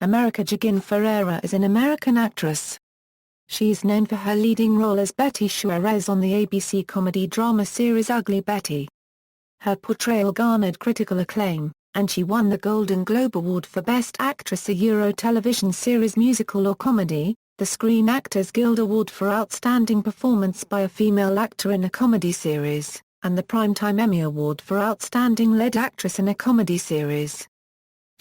America. Georgine Ferrera is an American actress. She is known for her leading role as Betty Suarez on the ABC comedy drama series Ugly Betty. Her portrayal garnered critical acclaim, and she won the Golden Globe Award for Best Actress a Euro television series musical or comedy, the Screen Actors Guild Award for Outstanding Performance by a Female Actor in a Comedy Series, and the Primetime Emmy Award for Outstanding Lead Actress in a Comedy Series.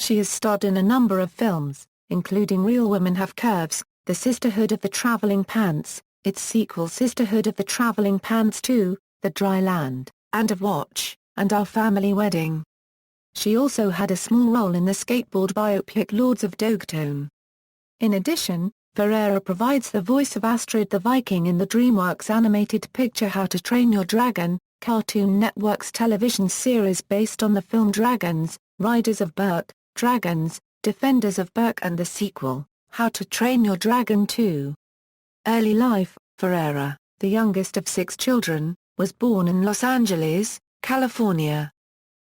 She has starred in a number of films, including Real Women Have Curves, The Sisterhood of the Traveling Pants, its sequel Sisterhood of the Traveling Pants 2, The Dry Land, and Of Watch, and Our Family Wedding. She also had a small role in the skateboard biopic Lords of Dogtown. In addition, Ferrera provides the voice of Astrid the Viking in the DreamWorks animated picture How to Train Your Dragon, Cartoon Network's television series based on the film Dragons, Riders of Berk, Dragons, Defenders of Berk, and the sequel, How to Train Your Dragon 2. Early life: Ferrera, the youngest of 6 children, was born in Los Angeles, California.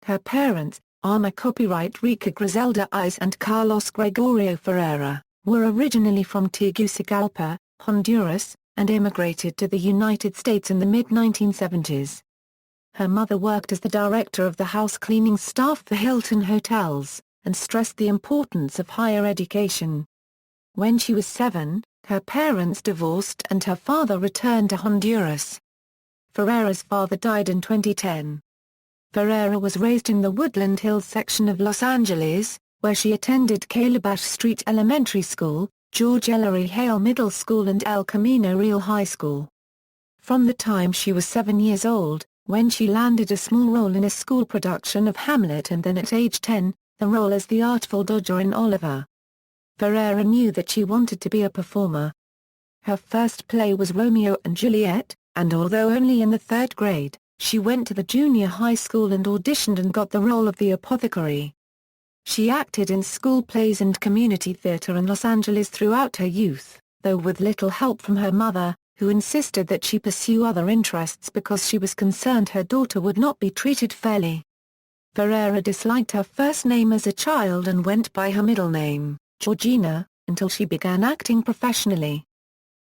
Her parents, Ana copyright Rica Griselda Ives and Carlos Gregorio Ferrera, were originally from Tegucigalpa, Honduras, and immigrated to the United States in the mid-1970s. Her mother worked as the director of the house cleaning staff for Hilton Hotels, and stressed the importance of higher education. When she was 7, her parents divorced and her father returned to Honduras. Ferrera's father died in 2010. Ferrera was raised in the Woodland Hills section of Los Angeles, where she attended Calabash Street Elementary School, George Ellery Hale Middle School and El Camino Real High School. From the time she was 7 years old, when she landed a small role in a school production of Hamlet, and then at age 10, the role as the Artful Dodger in Oliver, Ferrera knew that she wanted to be a performer. Her first play was Romeo and Juliet, and although only in the 3rd grade, she went to the junior high school and auditioned and got the role of the apothecary. She acted in school plays and community theater in Los Angeles throughout her youth, though with little help from her mother, who insisted that she pursue other interests because she was concerned her daughter would not be treated fairly. Ferrera disliked her first name as a child and went by her middle name, Georgina, until she began acting professionally.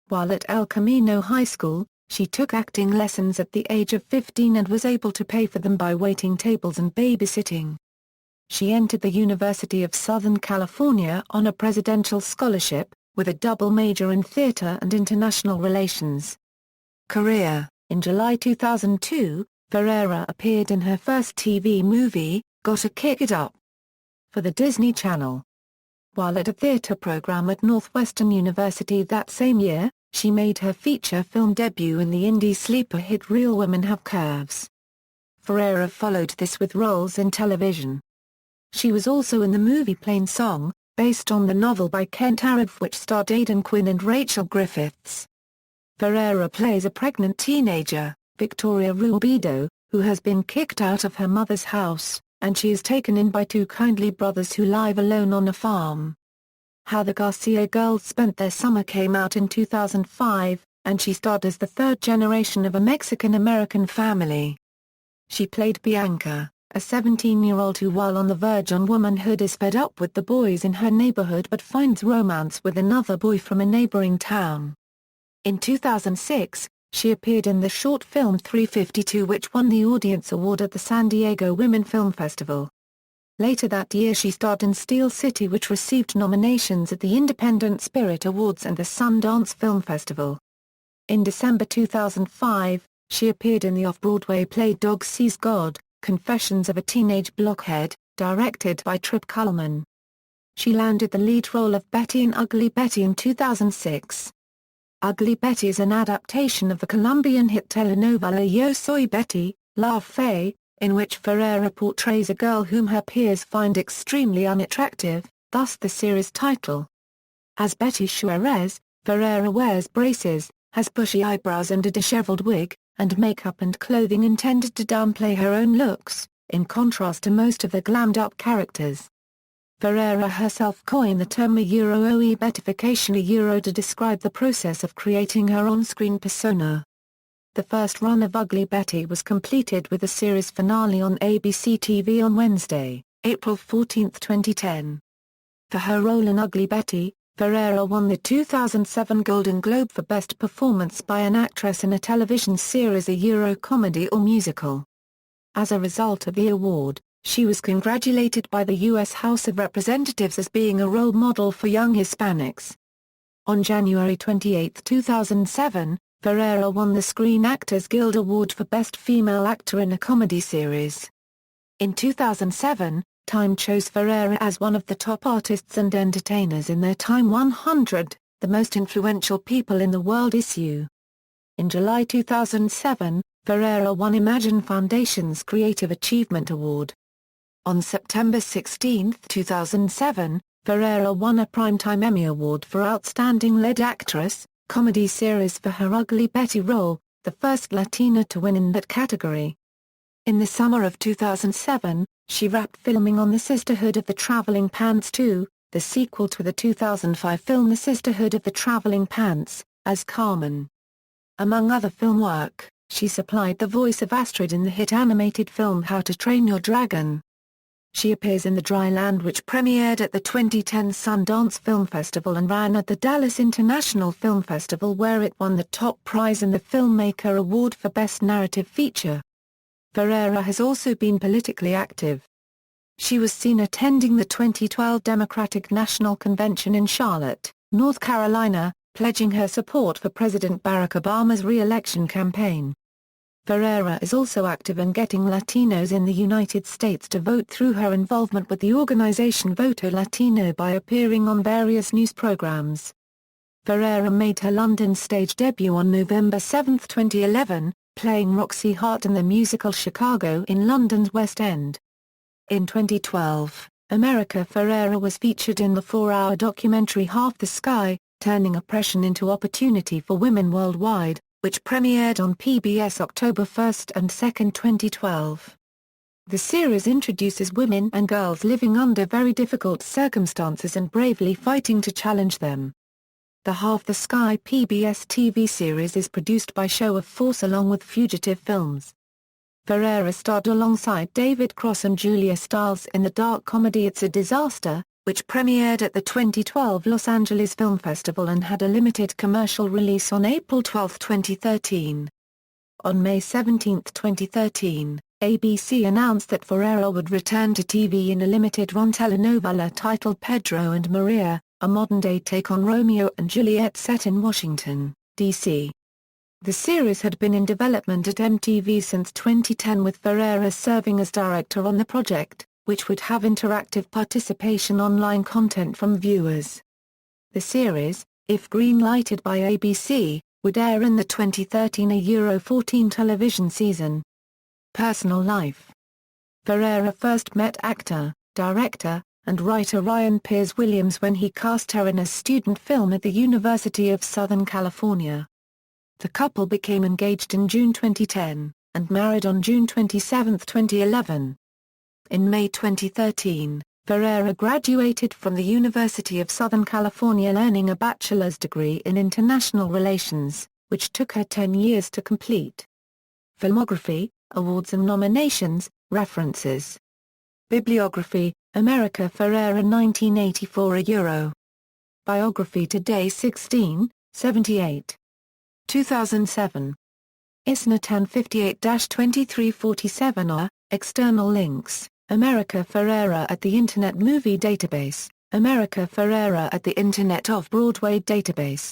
While at El Camino High School, she took acting lessons at the age of 15 and was able to pay for them by waiting tables and babysitting. She entered the University of Southern California on a presidential scholarship, with a double major in theater and international relations. Career: in July 2002, Ferrera appeared in her first TV movie, Gotta Kick It Up, for the Disney Channel. While at a theater program at Northwestern University that same year, she made her feature film debut in the indie sleeper hit Real Women Have Curves. Ferrera followed this with roles in television. She was also in the movie Plain Song, based on the novel by Kent Arad, which starred Aidan Quinn and Rachel Griffiths. Ferrera plays a pregnant teenager, Victoria Rubido, who has been kicked out of her mother's house, and she is taken in by 2 kindly brothers who live alone on a farm. How the Garcia Girls Spent Their Summer came out in 2005, and she starred as the 3rd generation of a Mexican-American family. She played Bianca, a 17-year-old who, while on the verge on womanhood, is fed up with the boys in her neighborhood but finds romance with another boy from a neighboring town. In 2006, she appeared in the short film 352, which won the Audience Award at the San Diego Women Film Festival. Later that year she starred in Steel City, which received nominations at the Independent Spirit Awards and the Sundance Film Festival. In December 2005, she appeared in the off-Broadway play Dog Sees God, Confessions of a Teenage Blockhead, directed by Trip Cullman. She landed the lead role of Betty in Ugly Betty in 2006. Ugly Betty is an adaptation of the Colombian hit telenovela Yo Soy Betty, La Fe, in which Ferrera portrays a girl whom her peers find extremely unattractive, thus the series title. As Betty Suarez, Ferrera wears braces, has bushy eyebrows and a disheveled wig, and makeup and clothing intended to downplay her own looks, in contrast to most of the glammed-up characters. Ferrera herself coined the term Euro Bettification to describe the process of creating her on-screen persona. The first run of Ugly Betty was completed with the series finale on ABC TV on Wednesday, April 14, 2010. For her role in Ugly Betty, Ferrera won the 2007 Golden Globe for Best Performance by an Actress in a Television Series, a Euro comedy or musical. As a result of the award, she was congratulated by the U.S. House of Representatives as being a role model for young Hispanics. On January 28, 2007, Ferrera won the Screen Actors Guild Award for Best Female Actor in a Comedy Series. In 2007, Time chose Ferrera as one of the top artists and entertainers in their Time 100, the most influential people in the world issue. In July 2007, Ferrera won Imagine Foundation's Creative Achievement Award. On September 16, 2007, Ferrera won a Primetime Emmy Award for Outstanding Lead Actress, Comedy Series for her Ugly Betty role, the first Latina to win in that category. In the summer of 2007, she wrapped filming on The Sisterhood of the Traveling Pants 2, the sequel to the 2005 film The Sisterhood of the Traveling Pants, as Carmen. Among other film work, she supplied the voice of Astrid in the hit animated film How to Train Your Dragon. She appears in The Dry Land, which premiered at the 2010 Sundance Film Festival and ran at the Dallas International Film Festival, where it won the top prize in the Filmmaker Award for Best Narrative Feature. Ferrera has also been politically active. She was seen attending the 2012 Democratic National Convention in Charlotte, North Carolina, pledging her support for President Barack Obama's re-election campaign. Ferrera is also active in getting Latinos in the United States to vote through her involvement with the organization Voto Latino by appearing on various news programs. Ferrera made her London stage debut on November 7, 2011, playing Roxy Hart in the musical Chicago in London's West End. In 2012, America Ferrera was featured in the 4-hour documentary Half the Sky, Turning Oppression into Opportunity for Women Worldwide, which premiered on PBS October 1 and 2, 2012. The series introduces women and girls living under very difficult circumstances and bravely fighting to challenge them. The Half the Sky PBS TV series is produced by Show of Force along with Fugitive Films. Ferrera starred alongside David Cross and Julia Stiles in the dark comedy It's a Disaster, which premiered at the 2012 Los Angeles Film Festival and had a limited commercial release on April 12, 2013. On May 17, 2013, ABC announced that Ferrera would return to TV in a limited-run telenovela titled Pedro and Maria, a modern-day take on Romeo and Juliet set in Washington, D.C. The series had been in development at MTV since 2010, with Ferrera serving as director on the project, which would have interactive participation online content from viewers. The series, if green-lighted by ABC, would air in the 2013 Euro 14 television season. Personal life. Ferrera first met actor, director, and writer Ryan Piers Williams when he cast her in a student film at the University of Southern California. The couple became engaged in June 2010, and married on June 27, 2011. In May 2013, Ferrera graduated from the University of Southern California earning a bachelor's degree in international relations, which took her 10 years to complete. Filmography, awards and nominations, references. Bibliography, America Ferrera 1984 Euro. Biography Today 16, 78. 2007. ISNA 1058-2347 External links, America Ferrera at the Internet Movie Database, America Ferrera at the Internet Off-Broadway Database.